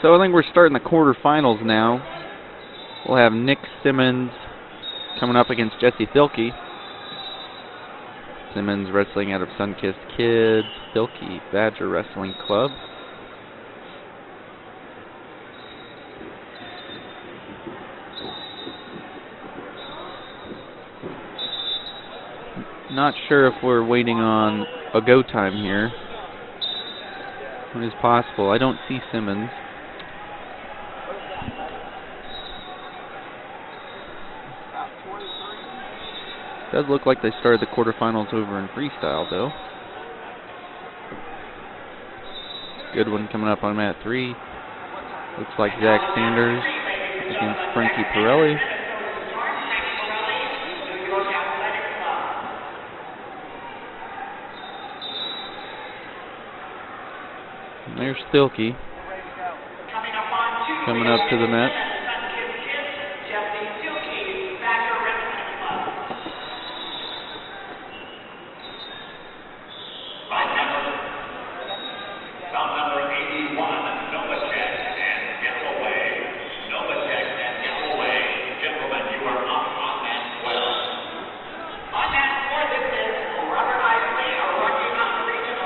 So I think we're starting the quarterfinals now. We'll have Nick Simmons coming up against Jesse Thielke. Simmons wrestling out of Sunkissed Kids, Thielke Badger Wrestling Club. Not sure if we're waiting on a go time here. It is possible. I don't see Simmons. Does look like they started the quarterfinals over in freestyle, though. Good one coming up on mat 3. Looks like Zach Sanders against Frankie Pirelli. And there's Thielke coming up to the mat.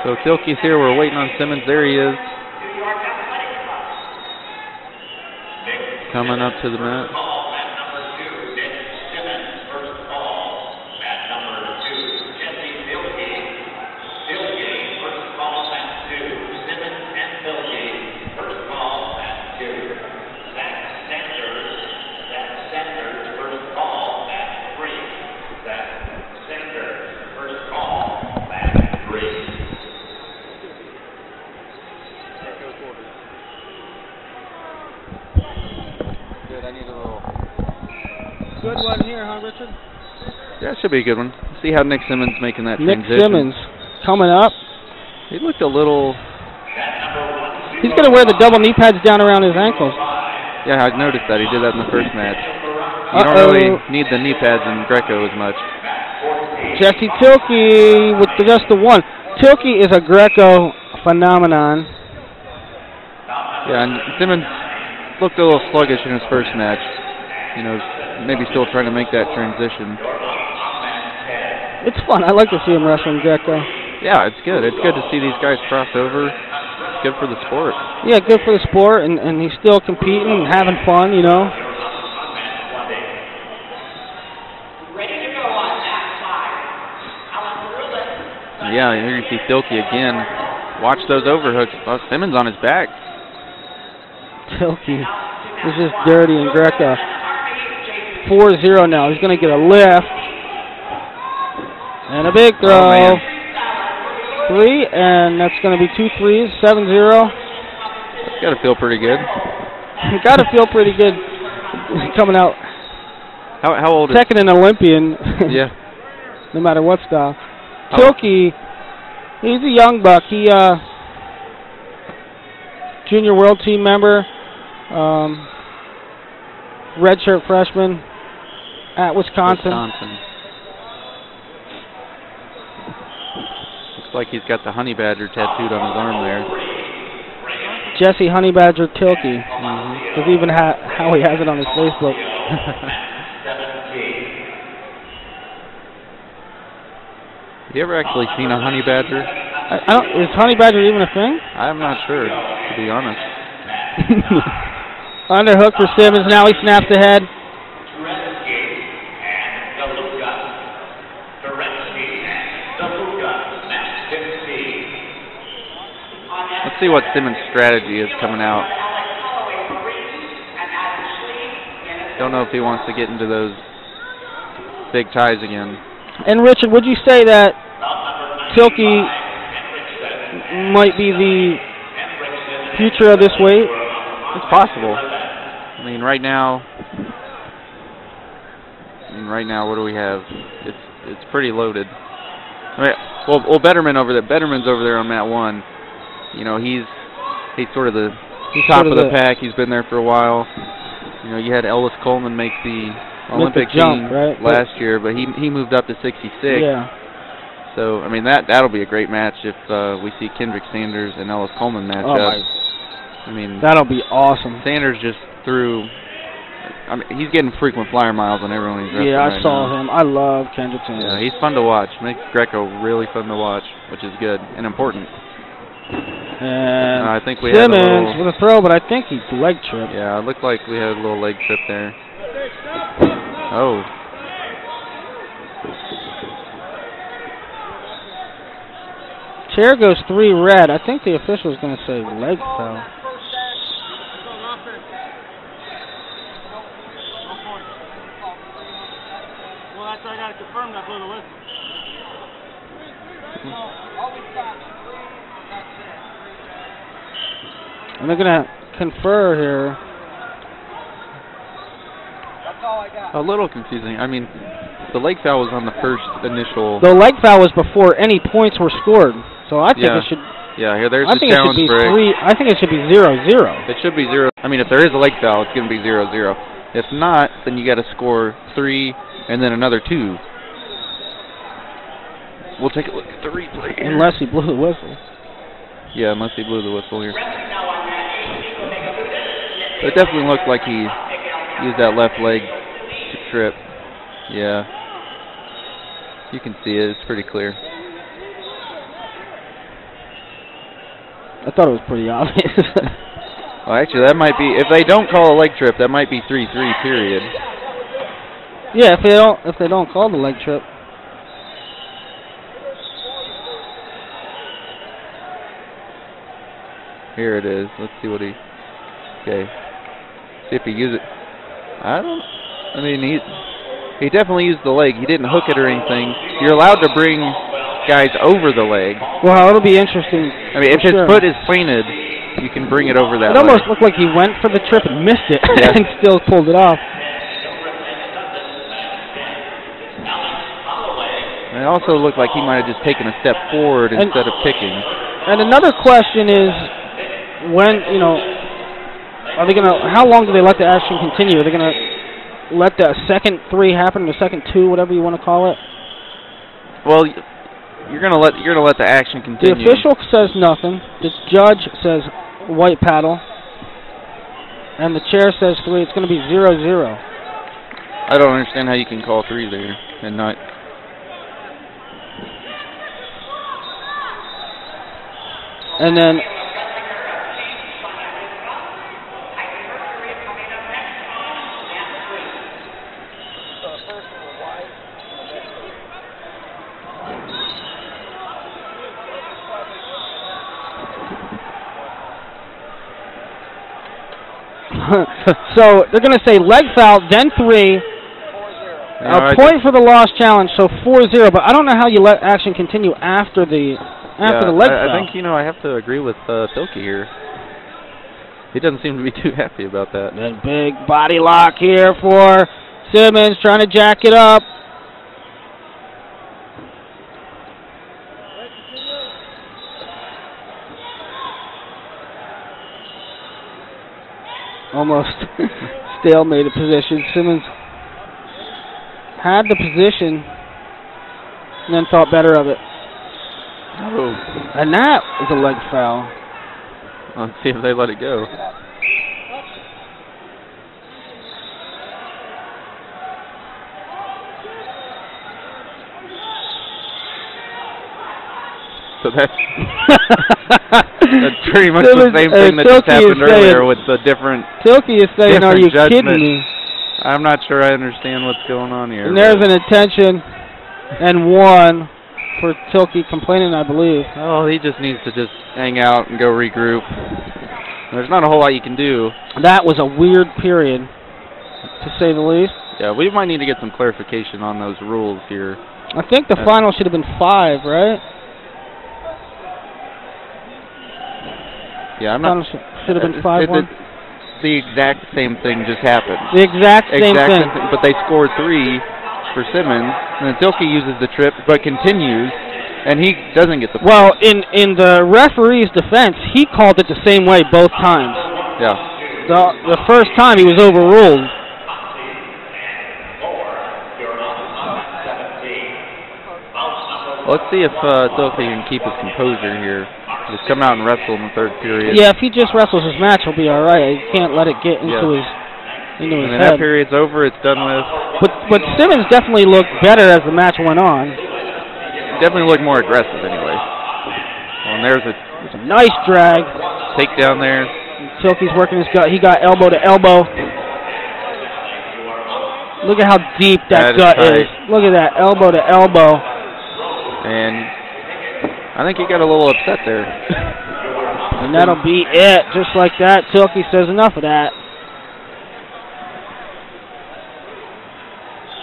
So Thielke's here, we're waiting on Simmons, there he is. Coming up to the mat. Good one here, huh, Richard? Yeah, it should be a good one. See how Nick Simmons making that Nick transition. Simmons coming up. He looked a little... He's going to wear the double knee pads down around his ankles. Yeah, I noticed that. He did that in the first match. You don't really need the knee pads in Greco as much. Jesse Thielke with just the one. Thielke is a Greco phenomenon. Yeah, and Simmons looked a little sluggish in his first match. You know, maybe still trying to make that transition. It's fun. I like to see him wrestling Greco. Yeah, it's good. It's good to see these guys cross over. It's good for the sport. Yeah, good for the sport, and he's still competing and having fun, you know. Yeah, here you see Thielke again. Watch those overhooks. Oh, Simmons on his back. Thielke is just dirty in Greco. 4-0 now. He's going to get a lift. And a big throw. Oh, 3, and that's going to be 2 threes. 7-0. That's got to feel pretty good. Got to feel pretty good coming out. How old is... Second an Olympian. Yeah. No matter what style. Thielke, he's a young buck. He junior world team member, redshirt freshman at Wisconsin. Looks like he's got the honey badger tattooed on his arm there. Jesse Honey Badger Thielke. There's even how he has it on his Facebook. Have you ever actually seen a honey badger? I don't. Is honey badger even a thing? I'm not sure, to be honest. Underhook for Simmons. Now he snaps ahead. Let's see what Simmons' strategy is coming out. Don't know if he wants to get into those big ties again. And Richard, would you say that Thielke might be the future of this weight? It's possible. I mean, right now, what do we have? It's pretty loaded. I mean, well, Betterman's over there on mat 1. You know, he's sort of the top of the pack. He's been there for a while. You know, you had Ellis Coleman make the Olympic team last year, but he moved up to 66. Yeah. So I mean that'll be a great match if we see Kendrick Sanders and Ellis Coleman match up. I mean, that'll be awesome. Sanders just threw. I mean, he's getting frequent flyer miles on everyone he's wrestling I saw now. him. I love Kendrick Sanders. Yeah, he's fun to watch. Makes Greco really fun to watch, which is good and important. And I think we Simmons had a little, with a throw, but I think he leg tripped. Yeah, it looked like we had a little leg trip there. Oh. Chair goes 3 red. I think the official is going to say leg foul. Well, that's why I got to confirm that blew the whistle. And they're going to confer here. That's all I got. A little confusing. I mean, the leg foul was on the first initial. The leg foul was before any points were scored. So I think it should. Yeah, here there's I the think it should challenge be break. 3. I think it should be 0-0. It should be 0. I mean, if there is a leg foul, it's going to be 0-0. If not, then you got to score 3 and then another 2. We'll take a look at the replay here. Unless he blew the whistle. Yeah, unless he blew the whistle here. It definitely looked like he used that left leg to trip. Yeah. You can see it. It's pretty clear. I thought it was pretty obvious. Well, actually, that might be. If they don't call a leg trip, that might be 3-3. Period. Yeah, if they don't call the leg trip. Here it is. Let's see what he. Okay. See if he used it. I mean, he definitely used the leg. He didn't hook it or anything. You're allowed to bring guys over the leg. Well, it'll be interesting. I mean, if his foot is planted, you can bring it over that It almost leg. looked like he went for the trip and missed it Yeah. and still pulled it off. And it also looked like he might have just taken a step forward instead of kicking. And another question is, when, are they how long do they let the action continue? Are they going to let the second 3 happen, the second 2, whatever you want to call it? Well, you're gonna let the action continue. The official says nothing. The judge says white paddle, and the chair says 3. It's going to be 0-0. I don't understand how you can call 3 there and not. And then so they're going to say leg foul, then 3. A point for the lost challenge, so 4-0. But I don't know how you let action continue after the leg foul. I think I have to agree with Thielke here. He doesn't seem to be too happy about that. That big body lock here for Simmons, trying to jack it up. Almost stalemated position. Simmons had the position and then thought better of it. Oh. And that is a leg foul. Let's see if they let it go. So that's pretty much the same thing that just happened earlier with the different. Thielke is saying, "Are you kidding me?" I'm not sure I understand what's going on here. And there's an attention and 1 for Thielke complaining, I believe. Oh, he just needs to just hang out and go regroup. There's not a whole lot you can do. That was a weird period, to say the least. Yeah, we might need to get some clarification on those rules here. I think the final should have been 5, right? Yeah, I'm not. Should have been 5-1. The exact same thing just happened. The exact same thing. But they scored 3 for Simmons, and then Thielke uses the trip, but continues, and he doesn't get the point. Well, in the referee's defense, he called it the same way both times. Yeah. The first time he was overruled. Let's see if Thielke can keep his composure here. Just come out and wrestle in the third period. Yeah, if he just wrestles his match, he'll be all right. He can't let it get into his and then head. that period's over. It's done with. But Simmons definitely looked better as the match went on. Definitely looked more aggressive anyway. Well, and there's a nice drag. Takedown there. Thielke's working his gut. He got elbow to elbow. Look at how deep that gut is. Look at that, elbow to elbow. And I think he got a little upset there. And that'll be it. Just like that, Thielke says enough of that.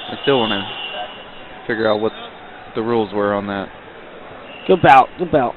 I still want to figure out what the rules were on that. Good bout, good bout.